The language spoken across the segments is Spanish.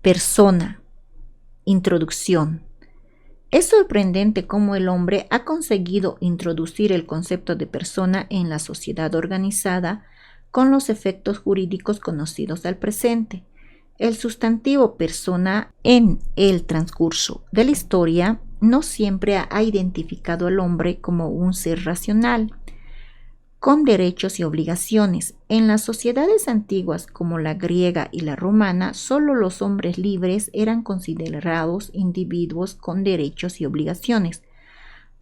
Persona. Introducción. Es sorprendente cómo el hombre ha conseguido introducir el concepto de persona en la sociedad organizada con los efectos jurídicos conocidos al presente. El sustantivo persona en el transcurso de la historia no siempre ha identificado al hombre como un ser racional, con derechos y obligaciones. En las sociedades antiguas como la griega y la romana, solo los hombres libres eran considerados individuos con derechos y obligaciones,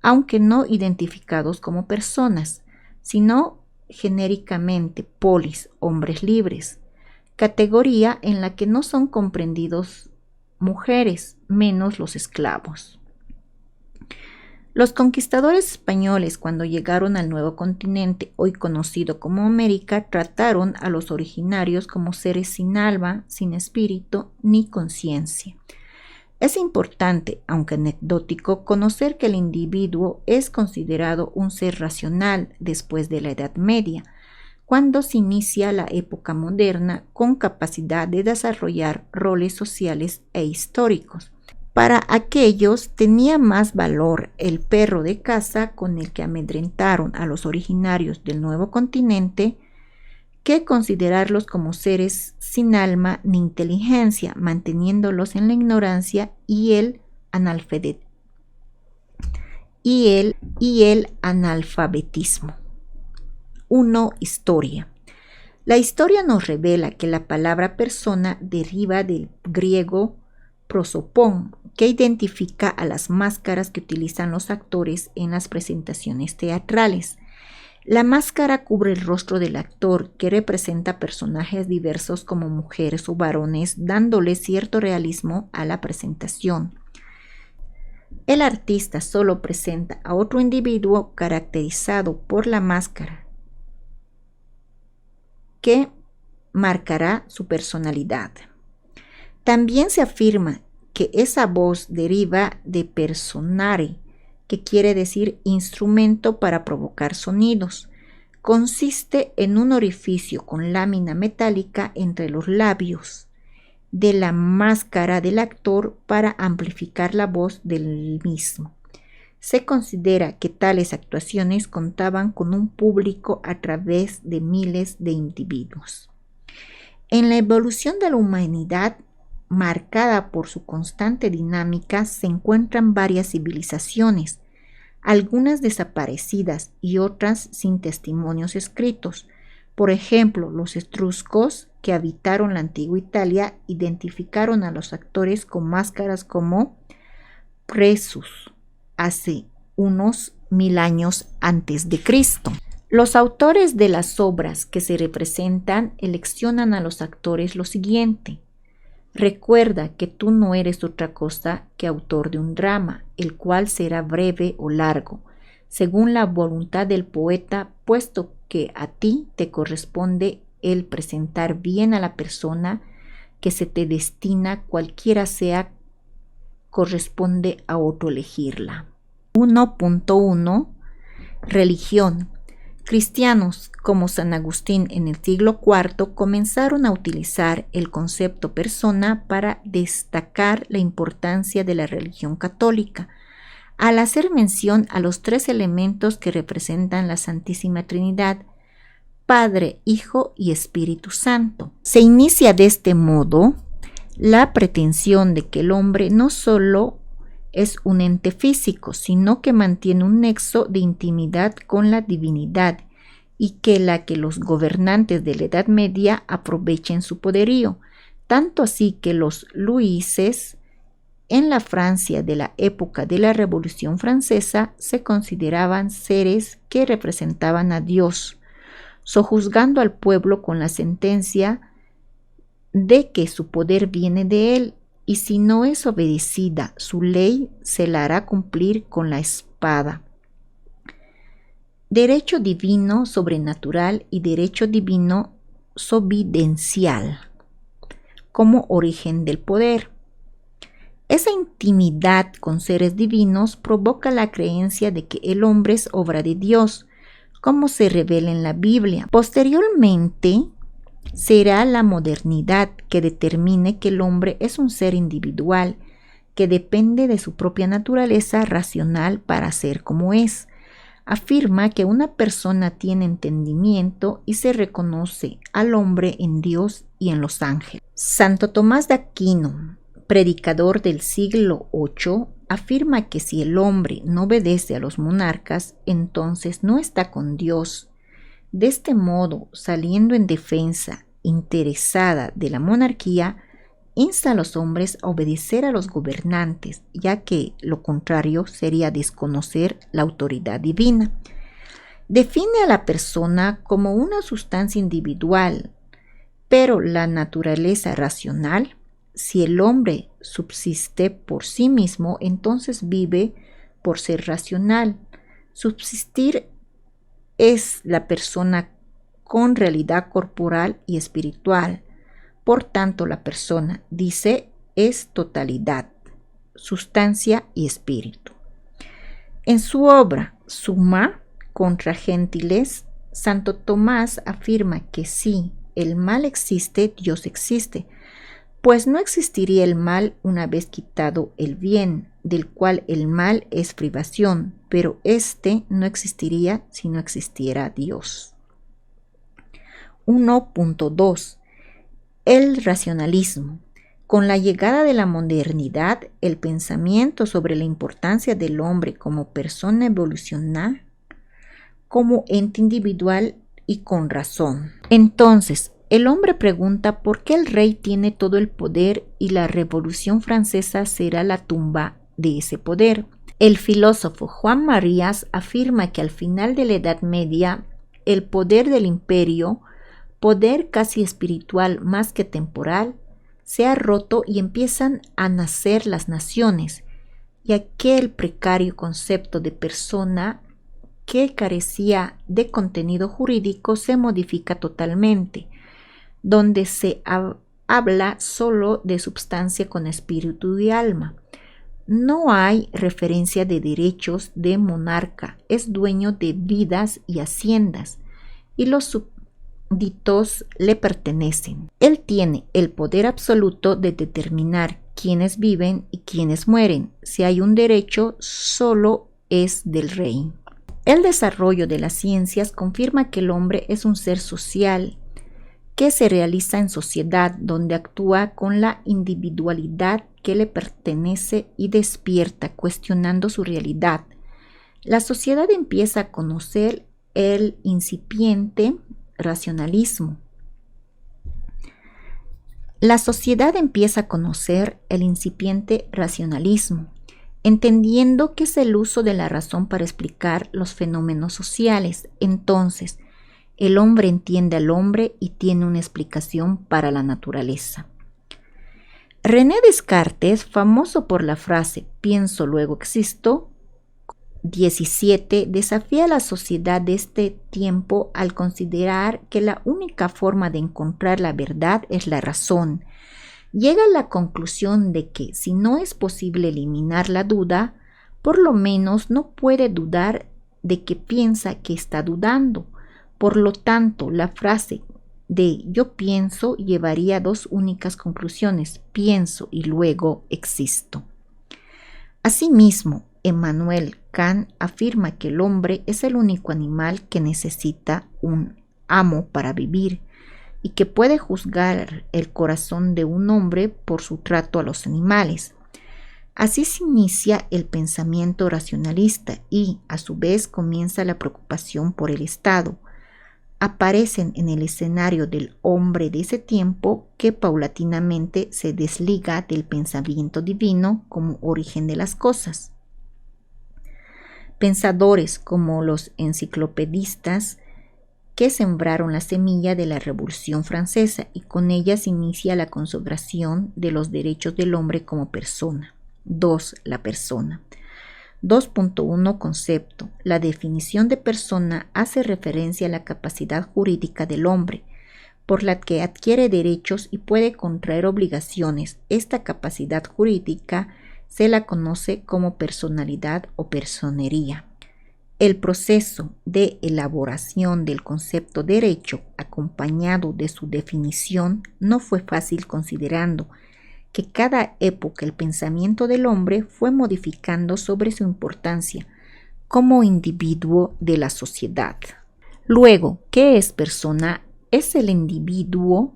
aunque no identificados como personas, sino genéricamente polis, hombres libres, categoría en la que no son comprendidos mujeres, menos los esclavos. Los conquistadores españoles, cuando llegaron al nuevo continente, hoy conocido como América, trataron a los originarios como seres sin alma, sin espíritu ni conciencia. Es importante, aunque anecdótico, conocer que el individuo es considerado un ser racional después de la Edad Media, cuando se inicia la época moderna con capacidad de desarrollar roles sociales e históricos. Para aquellos tenía más valor el perro de caza con el que amedrentaron a los originarios del nuevo continente que considerarlos como seres sin alma ni inteligencia, manteniéndolos en la ignorancia y el analfabetismo. 1. Historia. La historia nos revela que la palabra persona deriva del griego prosopón, que identifica a las máscaras que utilizan los actores en las presentaciones teatrales. La máscara cubre el rostro del actor, que representa personajes diversos como mujeres o varones, dándole cierto realismo a la presentación. El artista solo presenta a otro individuo caracterizado por la máscara, que marcará su personalidad. También se afirma que esa voz deriva de personare, que quiere decir instrumento para provocar sonidos. Consiste en un orificio con lámina metálica entre los labios de la máscara del actor para amplificar la voz del mismo. Se considera que tales actuaciones contaban con un público a través de miles de individuos. En la evolución de la humanidad, marcada por su constante dinámica, se encuentran varias civilizaciones, algunas desaparecidas y otras sin testimonios escritos. Por ejemplo, los etruscos, que habitaron la antigua Italia, identificaron a los actores con máscaras como Cresus, hace unos 1000 años antes de Cristo. Los autores de las obras que se representan eleccionan a los actores lo siguiente: recuerda que tú no eres otra cosa que autor de un drama, el cual será breve o largo, según la voluntad del poeta, puesto que a ti te corresponde el presentar bien a la persona que se te destina, cualquiera sea, corresponde a otro elegirla. 1.1. Religión. Cristianos como San Agustín en el siglo IV comenzaron a utilizar el concepto persona para destacar la importancia de la religión católica, al hacer mención a los 3 elementos que representan la Santísima Trinidad: Padre, Hijo y Espíritu Santo. Se inicia de este modo la pretensión de que el hombre no solo es un ente físico, sino que mantiene un nexo de intimidad con la divinidad y que los gobernantes de la Edad Media aprovechen su poderío, tanto así que los Luises en la Francia de la época de la Revolución Francesa se consideraban seres que representaban a Dios, sojuzgando al pueblo con la sentencia de que su poder viene de él, y si no es obedecida su ley, se la hará cumplir con la espada. Derecho divino sobrenatural y derecho divino sovidencial como origen del poder. Esa intimidad con seres divinos provoca la creencia de que el hombre es obra de Dios, como se revela en la Biblia. Posteriormente, Será la modernidad que determine que el hombre es un ser individual, que depende de su propia naturaleza racional para ser como es. Afirma que una persona tiene entendimiento y se reconoce al hombre en Dios y en los ángeles. Santo Tomás de Aquino, predicador del siglo VIII, afirma que si el hombre no obedece a los monarcas, entonces no está con Dios. De este modo, saliendo en defensa interesada de la monarquía, insta a los hombres a obedecer a los gobernantes, ya que lo contrario sería desconocer la autoridad divina. Define a la persona como una sustancia individual, pero la naturaleza racional. Si el hombre subsiste por sí mismo, entonces vive por ser racional. Subsistir es la persona con realidad corporal y espiritual. Por tanto, la persona, dice, es totalidad, sustancia y espíritu. En su obra Summa contra Gentiles, Santo Tomás afirma que si el mal existe, Dios existe, pues no existiría el mal una vez quitado el bien, del cual el mal es privación, pero éste no existiría si no existiera Dios. 1.2. El racionalismo. Con la llegada de la modernidad, el pensamiento sobre la importancia del hombre como persona evolucional, como ente individual y con razón. Entonces, el hombre pregunta por qué el rey tiene todo el poder y la Revolución Francesa será la tumba de ese poder. El filósofo Juan Marías afirma que al final de la Edad Media, el poder del imperio, poder casi espiritual más que temporal, se ha roto y empiezan a nacer las naciones, y aquel precario concepto de persona que carecía de contenido jurídico se modifica totalmente, donde se habla solo de substancia con espíritu y alma. No hay referencia de derechos de monarca, es dueño de vidas y haciendas, y los súbditos le pertenecen. Él tiene el poder absoluto de determinar quiénes viven y quiénes mueren. Si hay un derecho, solo es del rey. El desarrollo de las ciencias confirma que el hombre es un ser social, que se realiza en sociedad, donde actúa con la individualidad que le pertenece y despierta, cuestionando su realidad. La sociedad empieza a conocer el incipiente racionalismo. Entendiendo que es el uso de la razón para explicar los fenómenos sociales. Entonces, el hombre entiende al hombre y tiene una explicación para la naturaleza. René Descartes, famoso por la frase "pienso, luego existo", 17, desafía a la sociedad de este tiempo al considerar que la única forma de encontrar la verdad es la razón. Llega a la conclusión de que si no es posible eliminar la duda, por lo menos no puede dudar de que piensa que está dudando. Por lo tanto, la frase de "yo pienso" llevaría a dos únicas conclusiones: pienso y luego existo. Asimismo, Emmanuel Kant afirma que el hombre es el único animal que necesita un amo para vivir y que puede juzgar el corazón de un hombre por su trato a los animales. Así se inicia el pensamiento racionalista y, a su vez, comienza la preocupación por el Estado. Aparecen en el escenario del hombre de ese tiempo que paulatinamente se desliga del pensamiento divino como origen de las cosas. Pensadores como los enciclopedistas que sembraron la semilla de la Revolución Francesa y con ella se inicia la consagración de los derechos del hombre como persona. 2. La persona. 2.1 Concepto. La definición de persona hace referencia a la capacidad jurídica del hombre, por la que adquiere derechos y puede contraer obligaciones. Esta capacidad jurídica se la conoce como personalidad o personería. El proceso de elaboración del concepto derecho, acompañado de su definición, no fue fácil considerando que cada época el pensamiento del hombre fue modificando sobre su importancia como individuo de la sociedad. Luego, ¿qué es persona? Es el individuo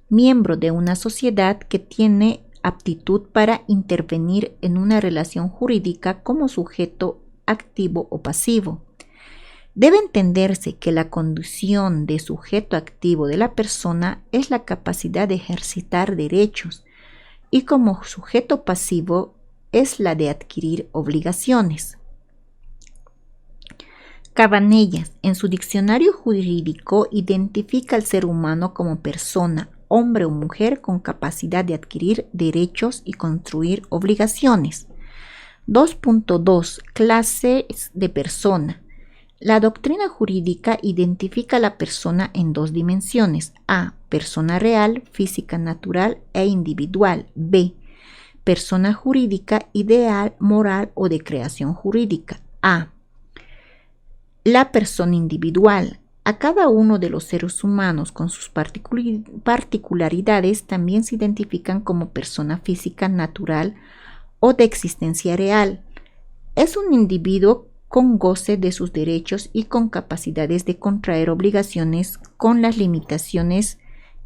miembro de una sociedad que tiene aptitud para intervenir en una relación jurídica como sujeto activo o pasivo. Debe entenderse que la condición de sujeto activo de la persona es la capacidad de ejercitar derechos y como sujeto pasivo es la de adquirir obligaciones. Cabanellas, en su diccionario jurídico, identifica al ser humano como persona, hombre o mujer con capacidad de adquirir derechos y construir obligaciones. 2.2. Clases de persona. La doctrina jurídica identifica a la persona en dos dimensiones: A. Persona real, física, natural e individual. B. Persona jurídica, ideal, moral o de creación jurídica. A. La persona individual. A cada uno de los seres humanos con sus particularidades también se identifican como persona física, natural o de existencia real. Es un individuo con goce de sus derechos y con capacidades de contraer obligaciones con las limitaciones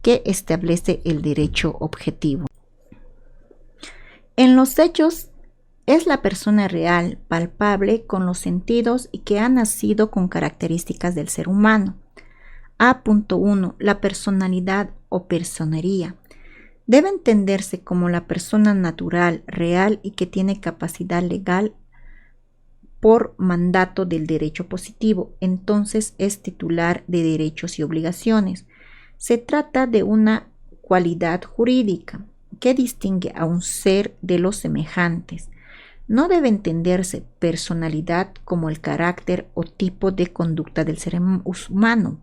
que establece el derecho objetivo. En los hechos, es la persona real, palpable, con los sentidos y que ha nacido con características del ser humano. A.1. La personalidad o personería. Debe entenderse como la persona natural, real y que tiene capacidad legal por mandato del derecho positivo, entonces es titular de derechos y obligaciones. Se trata de una cualidad jurídica que distingue a un ser de los semejantes. No debe entenderse personalidad como el carácter o tipo de conducta del ser humano,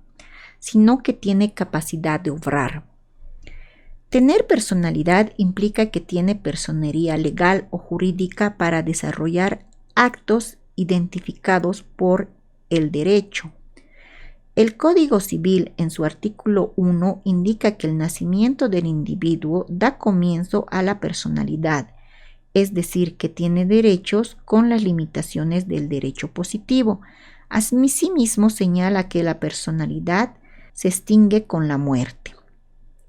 sino que tiene capacidad de obrar. Tener personalidad implica que tiene personería legal o jurídica para desarrollar actos identificados por el derecho. El Código Civil, en su artículo 1, indica que el nacimiento del individuo da comienzo a la personalidad, es decir, que tiene derechos con las limitaciones del derecho positivo. Asimismo, señala que la personalidad se extingue con la muerte.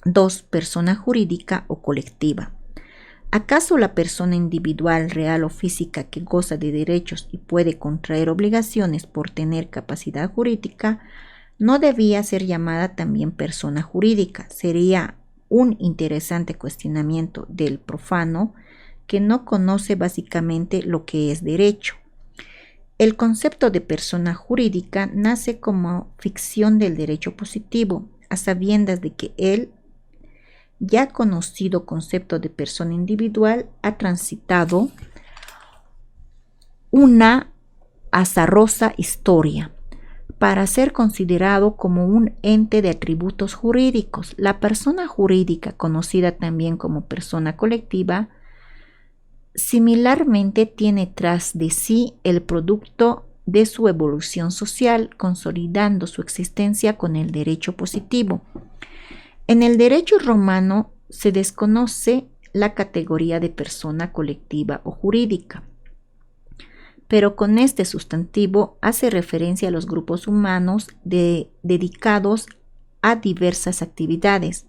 2. Persona jurídica o colectiva. ¿Acaso la persona individual, real o física que goza de derechos y puede contraer obligaciones por tener capacidad jurídica no debía ser llamada también persona jurídica? Sería un interesante cuestionamiento del profano que no conoce básicamente lo que es derecho. El concepto de persona jurídica nace como ficción del derecho positivo, a sabiendas de que el ya conocido concepto de persona individual ha transitado una azarosa historia para ser considerado como un ente de atributos jurídicos. La persona jurídica, conocida también como persona colectiva, similarmente tiene tras de sí el producto de su evolución social, consolidando su existencia con el derecho positivo. En el derecho romano se desconoce la categoría de persona colectiva o jurídica, pero con este sustantivo hace referencia a los grupos humanos dedicados a diversas actividades,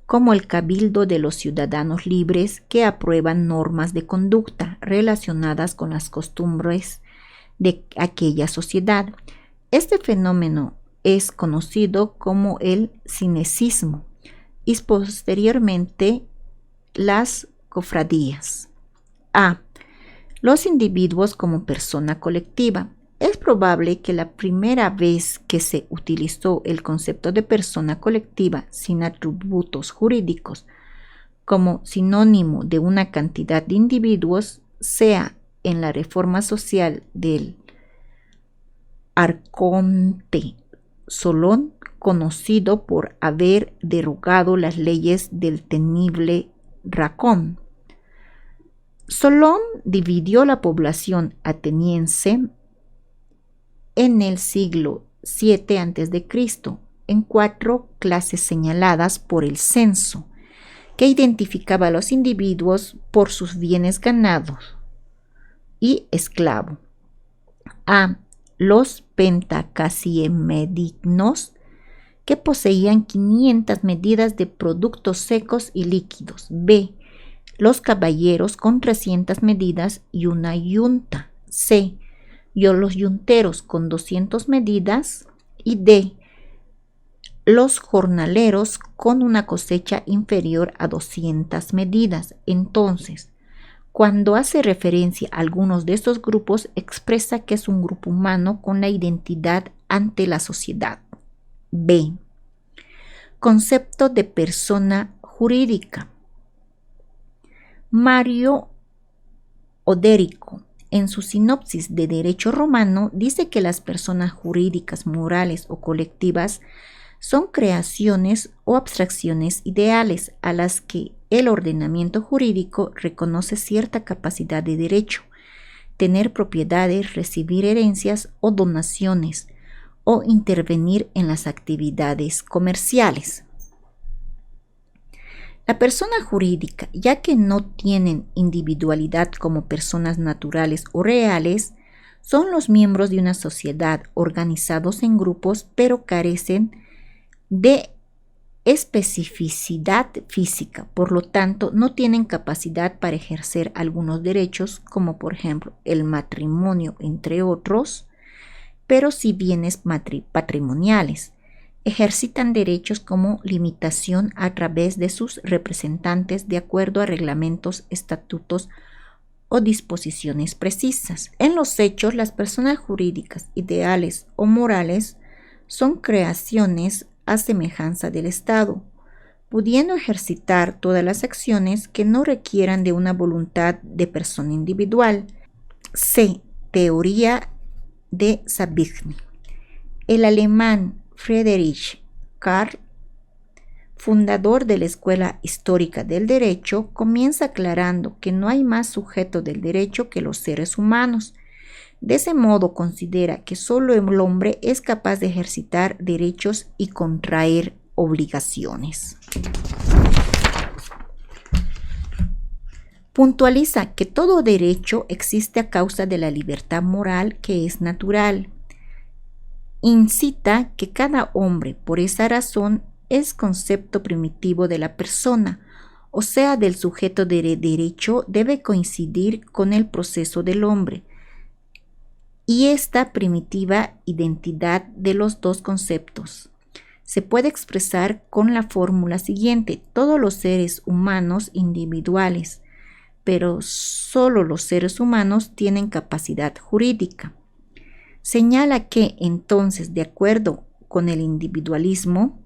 como el cabildo de los ciudadanos libres que aprueban normas de conducta relacionadas con las costumbres de aquella sociedad. Este fenómeno es conocido como el cinecismo y posteriormente las cofradías. A. Los individuos como persona colectiva. Es probable que la primera vez que se utilizó el concepto de persona colectiva sin atributos jurídicos como sinónimo de una cantidad de individuos sea en la reforma social del arconte Solón, conocido por haber derogado las leyes del temible Racón. Solón dividió la población ateniense en el siglo VII a.C., en 4 clases señaladas por el censo, que identificaba a los individuos por sus bienes ganados y esclavo. A. Los pentacasiemedimnos, que poseían 500 medidas de productos secos y líquidos. B. Los caballeros con 300 medidas y una yunta. C. Los yunteros con 200 medidas. Y D. Los jornaleros con una cosecha inferior a 200 medidas. Entonces, cuando hace referencia a algunos de estos grupos, expresa que es un grupo humano con la identidad ante la sociedad. B. Concepto de persona jurídica. Mario Oderico, en su sinopsis de Derecho Romano, dice que las personas jurídicas, morales o colectivas son creaciones o abstracciones ideales a las que el ordenamiento jurídico reconoce cierta capacidad de derecho, tener propiedades, recibir herencias o donaciones, o intervenir en las actividades comerciales. La persona jurídica, ya que no tienen individualidad como personas naturales o reales, son los miembros de una sociedad organizados en grupos, pero carecen de especificidad física, por lo tanto no tienen capacidad para ejercer algunos derechos, como por ejemplo el matrimonio, entre otros, pero sí bienes patrimoniales. Ejercitan derechos como limitación a través de sus representantes de acuerdo a reglamentos, estatutos o disposiciones precisas. En los hechos, las personas jurídicas, ideales o morales son creaciones a semejanza del Estado, pudiendo ejercitar todas las acciones que no requieran de una voluntad de persona individual. C. Teoría de Savigny. El alemán Friedrich Karl, fundador de la Escuela Histórica del Derecho, comienza aclarando que no hay más sujeto del derecho que los seres humanos. De ese modo considera que solo el hombre es capaz de ejercitar derechos y contraer obligaciones. Puntualiza que todo derecho existe a causa de la libertad moral que es natural. Incita que cada hombre, por esa razón, es concepto primitivo de la persona, o sea, del sujeto de derecho debe coincidir con el proceso del hombre. Y esta primitiva identidad de los dos conceptos se puede expresar con la fórmula siguiente: todos los seres humanos individuales, pero solo los seres humanos tienen capacidad jurídica. Señala que, entonces, de acuerdo con el individualismo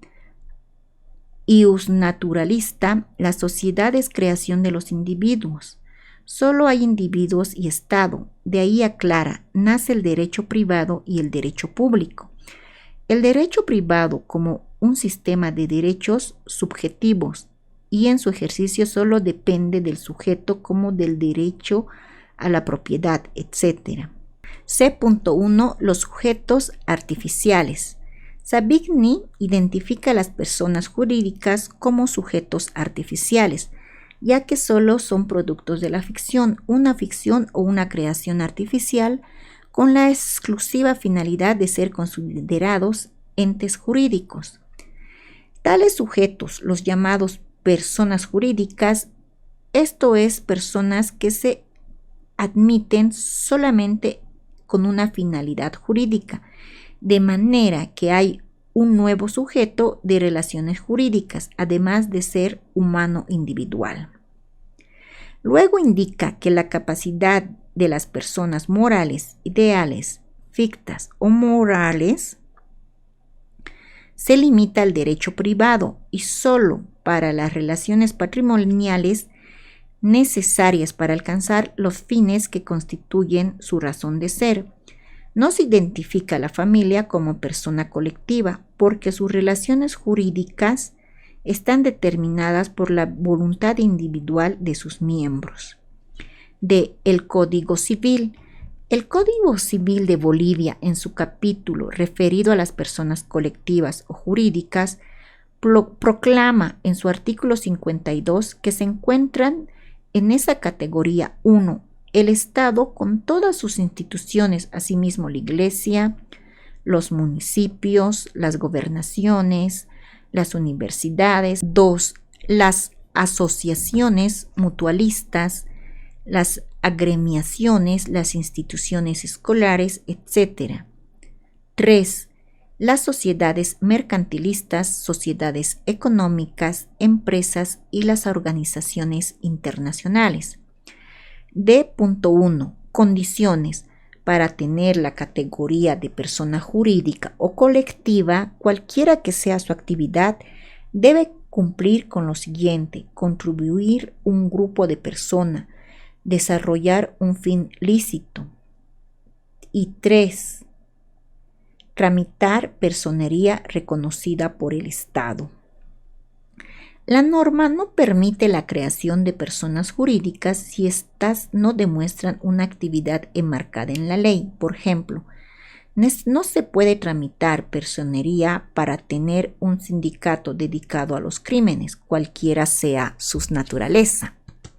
ius naturalista, la sociedad es creación de los individuos. Solo hay individuos y Estado. De ahí aclara, nace el derecho privado y el derecho público. El derecho privado como un sistema de derechos subjetivos y en su ejercicio solo depende del sujeto como del derecho a la propiedad, etc. C.1. Los sujetos artificiales. Savigny identifica a las personas jurídicas como sujetos artificiales, ya que solo son productos de la ficción, una ficción o una creación artificial con la exclusiva finalidad de ser considerados entes jurídicos. Tales sujetos, los llamados personas jurídicas, esto es, personas que se admiten solamente con una finalidad jurídica, de manera que hay un nuevo sujeto de relaciones jurídicas, además de ser humano individual. Luego indica que la capacidad de las personas morales, ideales, fictas o morales se limita al derecho privado y solo para las relaciones patrimoniales necesarias para alcanzar los fines que constituyen su razón de ser. No se identifica a la familia como persona colectiva porque sus relaciones jurídicas están determinadas por la voluntad individual de sus miembros. D. El Código Civil. El Código Civil de Bolivia, en su capítulo referido a las personas colectivas o jurídicas, proclama en su artículo 52 que se encuentran en esa categoría 1 el Estado con todas sus instituciones, asimismo la Iglesia, los municipios, las gobernaciones, las universidades. 2. Las asociaciones mutualistas, las agremiaciones, las instituciones escolares, etc. 3. Las sociedades mercantilistas, sociedades económicas, empresas y las organizaciones internacionales. D.1. Condiciones. Para tener la categoría de persona jurídica o colectiva, cualquiera que sea su actividad, debe cumplir con lo siguiente: contribuir un grupo de personas, desarrollar un fin lícito. Y 3. Tramitar personería reconocida por el Estado. La norma no permite la creación de personas jurídicas si éstas no demuestran una actividad enmarcada en la ley. Por ejemplo, no se puede tramitar personería para tener un sindicato dedicado a los crímenes, cualquiera sea su naturaleza.